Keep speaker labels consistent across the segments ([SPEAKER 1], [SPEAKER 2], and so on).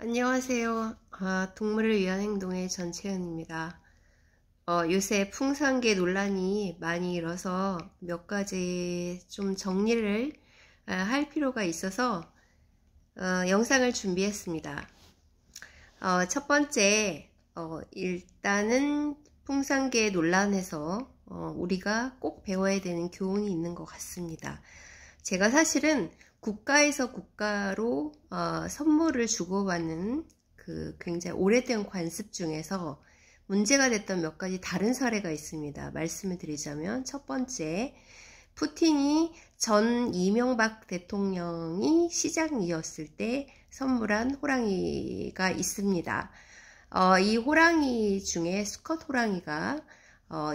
[SPEAKER 1] 안녕하세요. 동물을 위한 행동의 전채은입니다. 요새 풍산계 논란이 많이 일어서 몇 가지 좀 정리를 할 필요가 있어서 영상을 준비했습니다. 첫 번째, 일단은 풍산계 논란에서 우리가 꼭 배워야 되는 교훈이 있는 것 같습니다. 제가 사실은 국가에서 국가로 선물을 주고받는 그 굉장히 오래된 관습 중에서 문제가 됐던 몇 가지 다른 사례가 있습니다. 말씀을 드리자면 첫 번째, 푸틴이 전 이명박 대통령이 시장이었을 때 선물한 호랑이가 있습니다. 이 호랑이 중에 수컷 호랑이가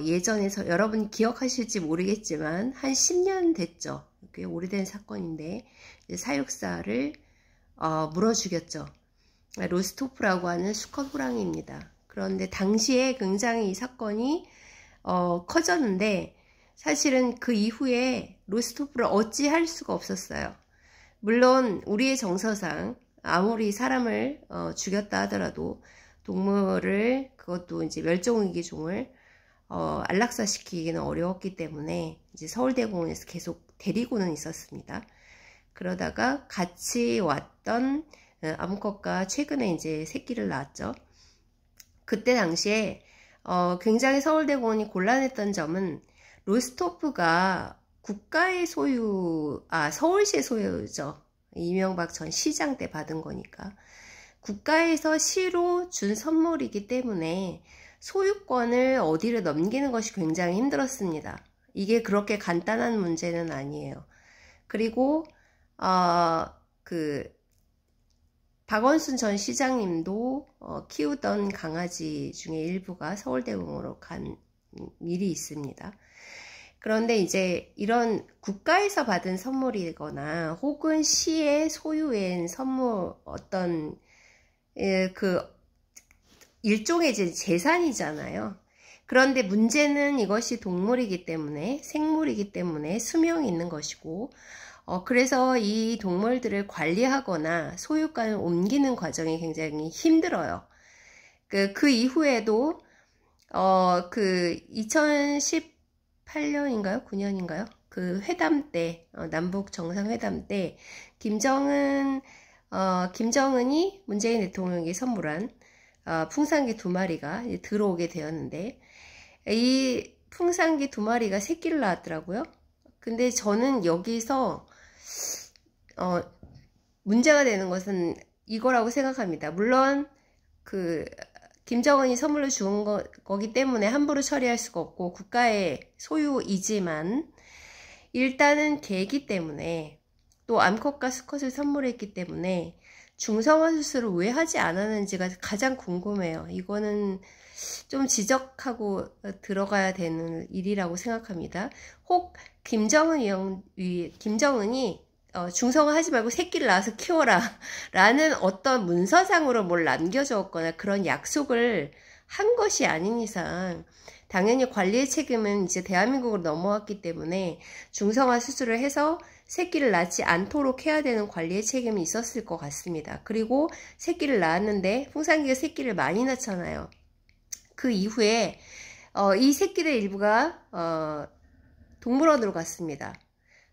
[SPEAKER 1] 예전에서 여러분 기억하실지 모르겠지만 한 10년 됐죠. 꽤 오래된 사건인데 사육사를 물어 죽였죠. 로스토프라고 하는 수컷 호랑이입니다. 그런데 당시에 굉장히 이 사건이 커졌는데 사실은 그 이후에 로스토프를 어찌할 수가 없었어요. 물론 우리의 정서상 아무리 사람을 죽였다 하더라도 동물을, 그것도 이제 멸종위기종을 안락사시키기는 어려웠기 때문에 이제 서울대공원에서 계속 데리고는 있었습니다. 그러다가 같이 왔던 암컷과 최근에 이제 새끼를 낳았죠. 그때 당시에 굉장히 서울대공원이 곤란했던 점은 로스토프가 국가의 소유, 서울시의 소유죠. 이명박 전 시장 때 받은 거니까. 국가에서 시로 준 선물이기 때문에 소유권을 어디를 넘기는 것이 굉장히 힘들었습니다. 이게 그렇게 간단한 문제는 아니에요. 그리고 박원순 전 시장님도 키우던 강아지 중에 일부가 서울대공원으로 간 일이 있습니다. 그런데 이제 이런 국가에서 받은 선물이거나 혹은 시의 소유인 선물, 어떤 일종의 재산이잖아요. 그런데 문제는 이것이 동물이기 때문에, 생물이기 때문에 수명이 있는 것이고, 그래서 이 동물들을 관리하거나 소유권을 옮기는 과정이 굉장히 힘들어요. 그 이후에도 2018년인가요? 9년인가요? 그 회담 때, 남북 정상회담 때 김정은이 문재인 대통령에게 선물한 풍산개 2마리가 들어오게 되었는데, 이 풍산개 2마리가 새끼를 낳았더라고요. 근데 저는 여기서 문제가 되는 것은 이거라고 생각합니다. 물론 김정은이 선물로 주은 거기 때문에 함부로 처리할 수가 없고 국가의 소유이지만, 일단은 개이기 때문에, 또 암컷과 수컷을 선물했기 때문에 중성화 수술을 왜 하지 않았는지가 가장 궁금해요. 이거는 좀 지적하고 들어가야 되는 일이라고 생각합니다. 혹 김정은이 중성화하지 말고 새끼를 낳아서 키워라 라는 어떤 문서상으로 뭘 남겨줬거나 그런 약속을 한 것이 아닌 이상 당연히 관리의 책임은 이제 대한민국으로 넘어왔기 때문에 중성화 수술을 해서 새끼를 낳지 않도록 해야 되는 관리의 책임이 있었을 것 같습니다. 그리고 새끼를 낳았는데 풍산개가 새끼를 많이 낳잖아요. 그 이후에 이 새끼들 일부가 동물원으로 갔습니다.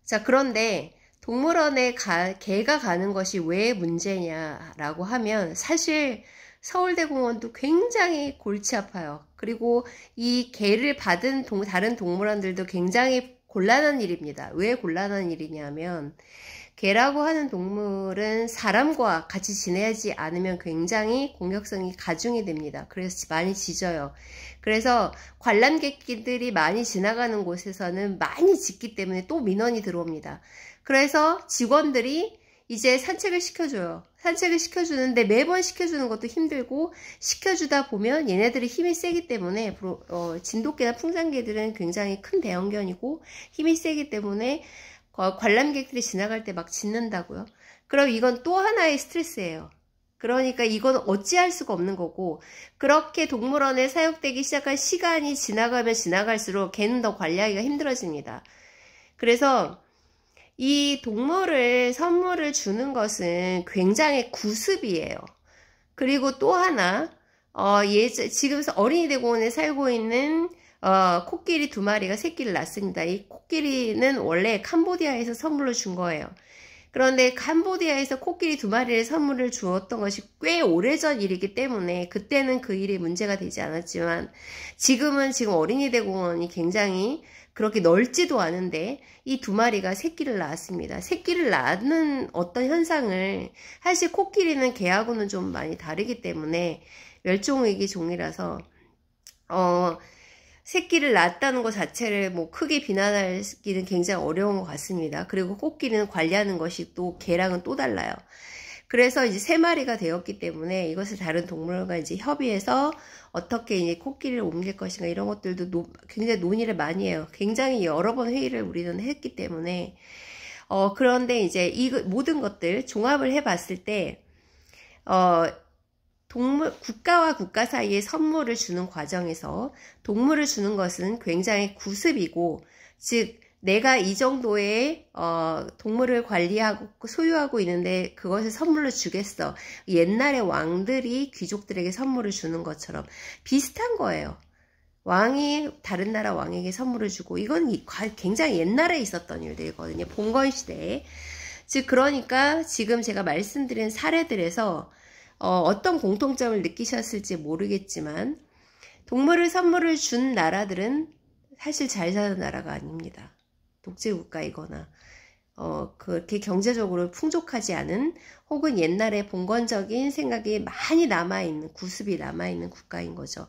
[SPEAKER 1] 자, 그런데 동물원에 개가 가는 것이 왜 문제냐라고 하면, 사실 서울대공원도 굉장히 골치 아파요. 그리고 이 개를 받은 다른 동물원들도 굉장히 곤란한 일입니다. 왜 곤란한 일이냐면, 개라고 하는 동물은 사람과 같이 지내지 않으면 굉장히 공격성이 가중이 됩니다. 그래서 많이 짖어요. 그래서 관람객들이 많이 지나가는 곳에서는 많이 짖기 때문에 또 민원이 들어옵니다. 그래서 직원들이 이제 산책을 시켜줘요. 산책을 시켜주는데 매번 시켜주는 것도 힘들고, 시켜주다 보면 얘네들이 힘이 세기 때문에, 진돗개나 풍산개들은 굉장히 큰 대형견이고 힘이 세기 때문에 관람객들이 지나갈 때 막 짖는다고요. 그럼 이건 또 하나의 스트레스예요. 그러니까 이건 어찌할 수가 없는 거고, 그렇게 동물원에 사육되기 시작한 시간이 지나가면 지나갈수록 개는 더 관리하기가 힘들어집니다. 그래서 이 동물을 선물을 주는 것은 굉장히 구습이에요. 그리고 또 하나, 지금 어린이 대공원에 살고 있는 코끼리 2마리가 새끼를 낳습니다. 이 코끼리는 원래 캄보디아에서 선물로 준 거예요. 그런데 캄보디아에서 코끼리 2마리를 선물을 주었던 것이 꽤 오래전 일이기 때문에 그때는 그 일이 문제가 되지 않았지만 지금 어린이 대공원이 굉장히 그렇게 넓지도 않은데 이 2마리가 새끼를 낳았습니다. 새끼를 낳는 어떤 현상을 사실 코끼리는 개하고는 좀 많이 다르기 때문에 멸종위기 종이라서 새끼를 낳았다는 것 자체를 뭐 크게 비난하기는 굉장히 어려운 것 같습니다. 그리고 코끼리는 관리하는 것이 또 개랑은 또 달라요. 그래서 이제 3마리가 되었기 때문에 이것을 다른 동물과 이제 협의해서 어떻게 이제 코끼리를 옮길 것인가 이런 것들도 굉장히 논의를 많이 해요. 굉장히 여러 번 회의를 우리는 했기 때문에 그런데 이제 이 모든 것들 종합을 해봤을 때 국가와 국가 사이에 선물을 주는 과정에서 동물을 주는 것은 굉장히 구습이고, 즉 내가 이 정도의 동물을 관리하고 소유하고 있는데 그것을 선물로 주겠어. 옛날에 왕들이 귀족들에게 선물을 주는 것처럼 비슷한 거예요. 왕이 다른 나라 왕에게 선물을 주고, 이건 굉장히 옛날에 있었던 일들이거든요. 봉건 시대에. 즉 그러니까 지금 제가 말씀드린 사례들에서 어떤 공통점을 느끼셨을지 모르겠지만 동물을 선물을 준 나라들은 사실 잘 사는 나라가 아닙니다. 독재국가이거나 그렇게 경제적으로 풍족하지 않은, 혹은 옛날에 봉건적인 생각이 많이 남아있는, 구습이 남아있는 국가인 거죠.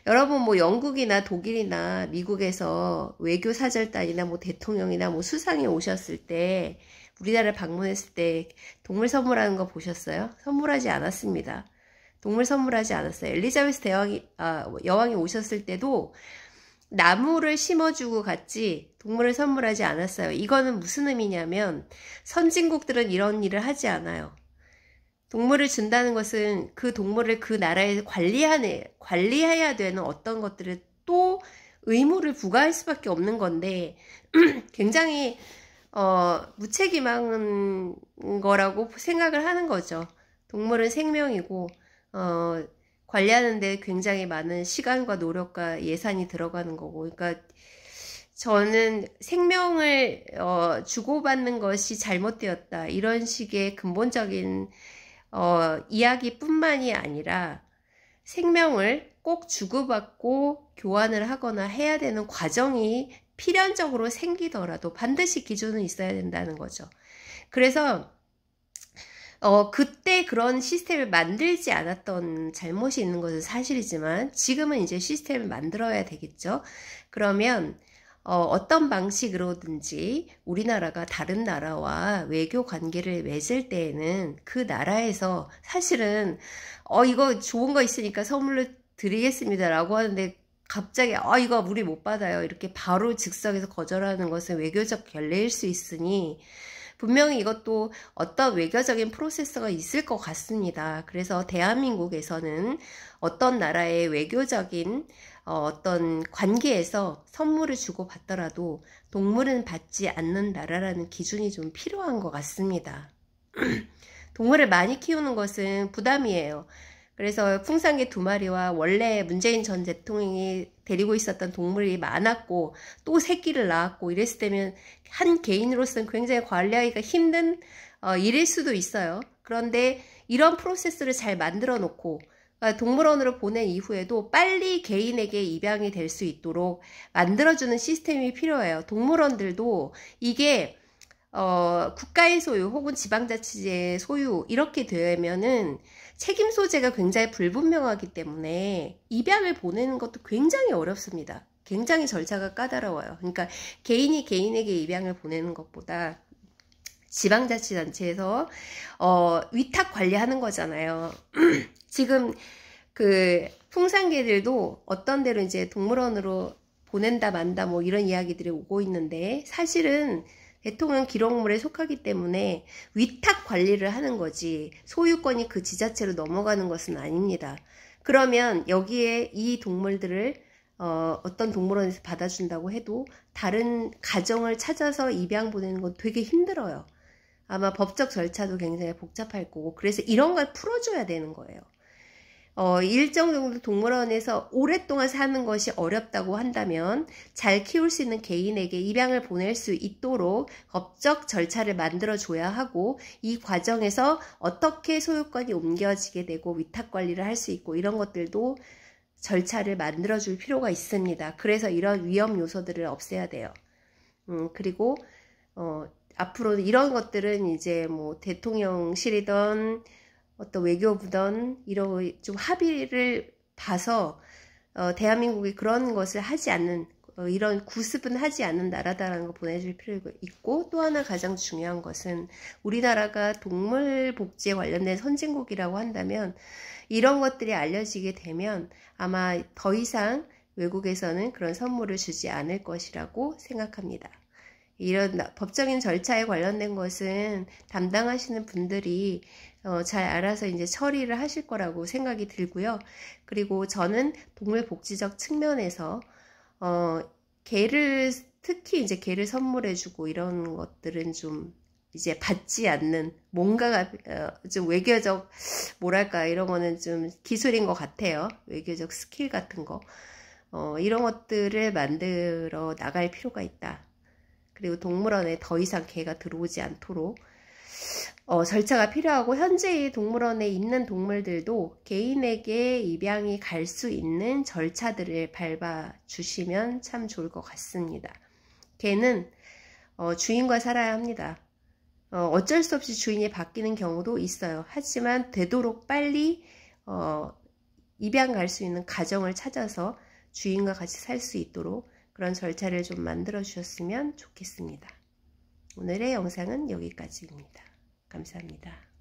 [SPEAKER 1] 여러분 뭐 영국이나 독일이나 미국에서 외교 사절단이나 뭐 대통령이나 뭐 수상이 오셨을 때, 우리나라를 방문했을 때 동물 선물하는 거 보셨어요? 선물하지 않았습니다. 동물 선물하지 않았어요. 엘리자베스 여왕이 오셨을 때도 나무를 심어주고 갔지 동물을 선물하지 않았어요. 이거는 무슨 의미냐면 선진국들은 이런 일을 하지 않아요. 동물을 준다는 것은 그 동물을 그 나라에 관리해야 되는 어떤 것들을 또 의무를 부과할 수밖에 없는 건데 굉장히 무책임한 거라고 생각을 하는 거죠. 동물은 생명이고 관리하는데 굉장히 많은 시간과 노력과 예산이 들어가는 거고, 그러니까 저는 생명을 주고받는 것이 잘못되었다, 이런 식의 근본적인 이야기뿐만이 아니라 생명을 꼭 주고받고 교환을 하거나 해야 되는 과정이 필연적으로 생기더라도 반드시 기준은 있어야 된다는 거죠. 그래서 그때 그런 시스템을 만들지 않았던 잘못이 있는 것은 사실이지만 지금은 이제 시스템을 만들어야 되겠죠. 그러면 어떤 방식으로든지 우리나라가 다른 나라와 외교 관계를 맺을 때에는 그 나라에서 사실은 이거 좋은 거 있으니까 선물로 드리겠습니다 라고 하는데 갑자기 이거 우리 못 받아요 이렇게 바로 즉석에서 거절하는 것은 외교적 결례일 수 있으니 분명히 이것도 어떤 외교적인 프로세스가 있을 것 같습니다. 그래서 대한민국에서는 어떤 나라의 외교적인 어떤 관계에서 선물을 주고받더라도 동물은 받지 않는 나라라는 기준이 좀 필요한 것 같습니다. 동물을 많이 키우는 것은 부담이에요. 그래서 풍산개 2마리와 원래 문재인 전 대통령이 데리고 있었던 동물이 많았고 또 새끼를 낳았고 이랬을 때면 한 개인으로서는 굉장히 관리하기가 힘든 일일 수도 있어요. 그런데 이런 프로세스를 잘 만들어 놓고 동물원으로 보낸 이후에도 빨리 개인에게 입양이 될 수 있도록 만들어주는 시스템이 필요해요. 동물원들도 이게 국가의 소유 혹은 지방자치제의 소유 이렇게 되면은 책임 소재가 굉장히 불분명하기 때문에 입양을 보내는 것도 굉장히 어렵습니다. 굉장히 절차가 까다로워요. 그러니까 개인이 개인에게 입양을 보내는 것보다 지방자치단체에서 위탁 관리하는 거잖아요. 지금 그 풍산개들도 어떤 데로 이제 동물원으로 보낸다 만다 뭐 이런 이야기들이 오고 있는데 사실은 대통령 기록물에 속하기 때문에 위탁 관리를 하는 거지 소유권이 그 지자체로 넘어가는 것은 아닙니다. 그러면 여기에 이 동물들을 어떤 동물원에서 받아준다고 해도 다른 가정을 찾아서 입양 보내는 건 되게 힘들어요. 아마 법적 절차도 굉장히 복잡할 거고 그래서 이런 걸 풀어줘야 되는 거예요. 일정 정도 동물원에서 오랫동안 사는 것이 어렵다고 한다면 잘 키울 수 있는 개인에게 입양을 보낼 수 있도록 법적 절차를 만들어 줘야 하고, 이 과정에서 어떻게 소유권이 옮겨지게 되고 위탁 관리를 할 수 있고 이런 것들도 절차를 만들어 줄 필요가 있습니다. 그래서 이런 위험 요소들을 없애야 돼요. 그리고 앞으로 이런 것들은 이제 뭐 대통령실이든 어떤 외교부든 이런 좀 합의를 봐서 대한민국이 그런 것을 하지 않는, 이런 구습은 하지 않는 나라다라는 거 보내줄 필요가 있고, 또 하나 가장 중요한 것은 우리나라가 동물 복지에 관련된 선진국이라고 한다면 이런 것들이 알려지게 되면 아마 더 이상 외국에서는 그런 선물을 주지 않을 것이라고 생각합니다. 이런 법적인 절차에 관련된 것은 담당하시는 분들이 잘 알아서 이제 처리를 하실 거라고 생각이 들고요. 그리고 저는 동물복지적 측면에서 개를, 특히 이제 개를 선물해주고 이런 것들은 좀 이제 받지 않는, 뭔가가 좀 외교적, 뭐랄까, 이런 거는 좀 기술인 것 같아요. 외교적 스킬 같은 거. 이런 것들을 만들어 나갈 필요가 있다. 그리고 동물원에 더 이상 개가 들어오지 않도록 절차가 필요하고, 현재 동물원에 있는 동물들도 개인에게 입양이 갈 수 있는 절차들을 밟아 주시면 참 좋을 것 같습니다. 개는 주인과 살아야 합니다. 어쩔 수 없이 주인이 바뀌는 경우도 있어요. 하지만 되도록 빨리 입양 갈 수 있는 가정을 찾아서 주인과 같이 살 수 있도록 그런 절차를 좀 만들어 주셨으면 좋겠습니다. 오늘의 영상은 여기까지입니다. 감사합니다.